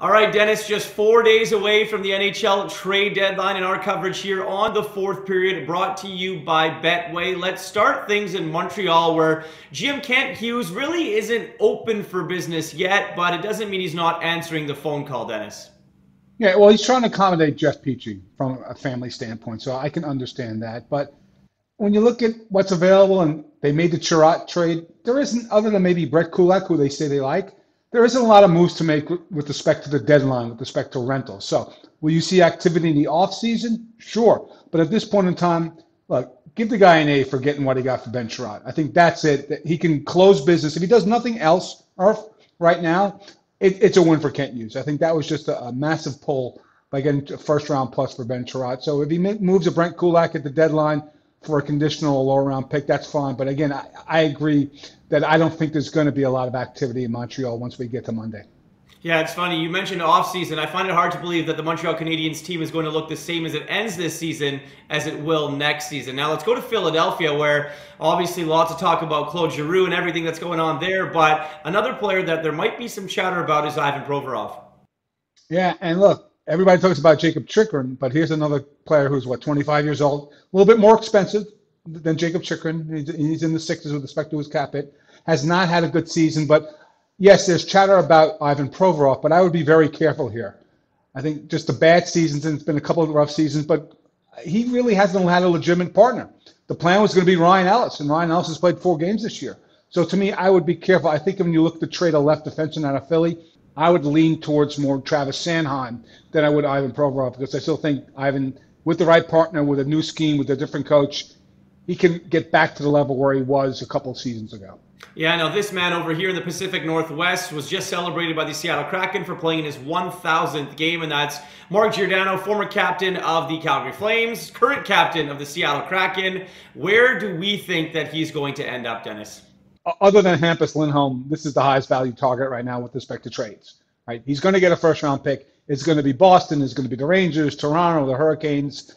All right, Dennis, just 4 days away from the NHL trade deadline, and our coverage here on the fourth period brought to you by Betway. Let's start things in Montreal, where GM Kent Hughes really isn't open for business yet, but it doesn't mean he's not answering the phone call, Dennis. Yeah, well, he's trying to accommodate Jeff Petrie from a family standpoint, so I can understand that. But when you look at what's available, and they made the Chirot trade, there isn't, other than maybe Brett Kulak, who they say they like, there isn't a lot of moves to make with respect to the deadline, with respect to rentals. So will you see activity in the offseason? Sure. But at this point in time, look, give the guy an A for getting what he got for Ben Chirot. I think that's it. That he can close business. If he does nothing else, right now, it's a win for Kent Hughes. I think that was just a massive pull by getting a first-round plus for Ben Chirot. So if he moves a Brent Kulak at the deadline for a conditional or lower-round pick, that's fine. But again, I agree that I don't think there's going to be a lot of activity in Montreal once we get to Monday. Yeah, it's funny. You mentioned offseason. I find it hard to believe that the Montreal Canadiens team is going to look the same as it ends this season as it will next season. Now, let's go to Philadelphia, where obviously lots of talk about Claude Giroux and everything that's going on there. But another player that there might be some chatter about is Ivan Provorov. Yeah, and look, everybody talks about Jacob Chikrin, but here's another player who's, 25 years old, a little bit more expensive than Jacob Chikrin. He's in the sixes with respect to his cap hit. Has not had a good season, but yes, there's chatter about Ivan Provorov, but I would be very careful here. I think just the bad seasons, and it's been a couple of rough seasons, but he really hasn't had a legitimate partner. The plan was going to be Ryan Ellis, and Ryan Ellis has played 4 games this year. So to me, I would be careful. I think when you look to trade a left defenseman out of Philly, I would lean towards more Travis Sanheim than I would Ivan Provorov, because I still think Ivan, with the right partner, with a new scheme, with a different coach, he can get back to the level where he was a couple of seasons ago. Yeah, no, this man over here in the Pacific Northwest was just celebrated by the Seattle Kraken for playing in his 1,000th game, and that's Mark Giordano, former captain of the Calgary Flames, current captain of the Seattle Kraken. Where do we think that he's going to end up, Dennis? Other than Hampus Lindholm, this is the highest value target right now with respect to trades. Right? He's going to get a first-round pick. It's going to be Boston. It's going to be the Rangers, Toronto, the Hurricanes.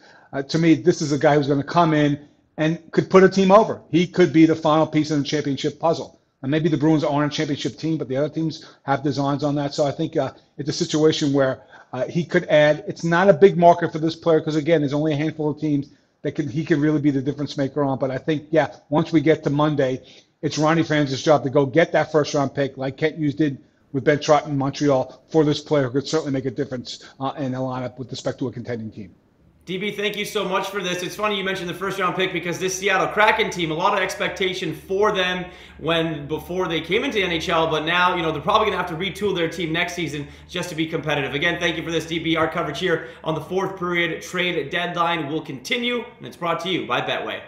To me, this is a guy who's going to come in and could put a team over. He could be the final piece in the championship puzzle. And maybe the Bruins aren't a championship team, but the other teams have designs on that. So I think it's a situation where he could add. It's not a big market for this player because, again, there's only a handful of teams that he could really be the difference maker on. But I think, yeah, once we get to Monday, it's Ronnie Francis' job to go get that first-round pick like Kent Hughes did with Ben Chirot in Montreal for this player who could certainly make a difference in the lineup with respect to a contending team. DB, thank you so much for this. It's funny you mentioned the first-round pick because this Seattle Kraken team, a lot of expectation for them before they came into the NHL, but now, they're probably going to have to retool their team next season just to be competitive. Again, thank you for this, DB. Our coverage here on the fourth period trade deadline will continue, and it's brought to you by Betway.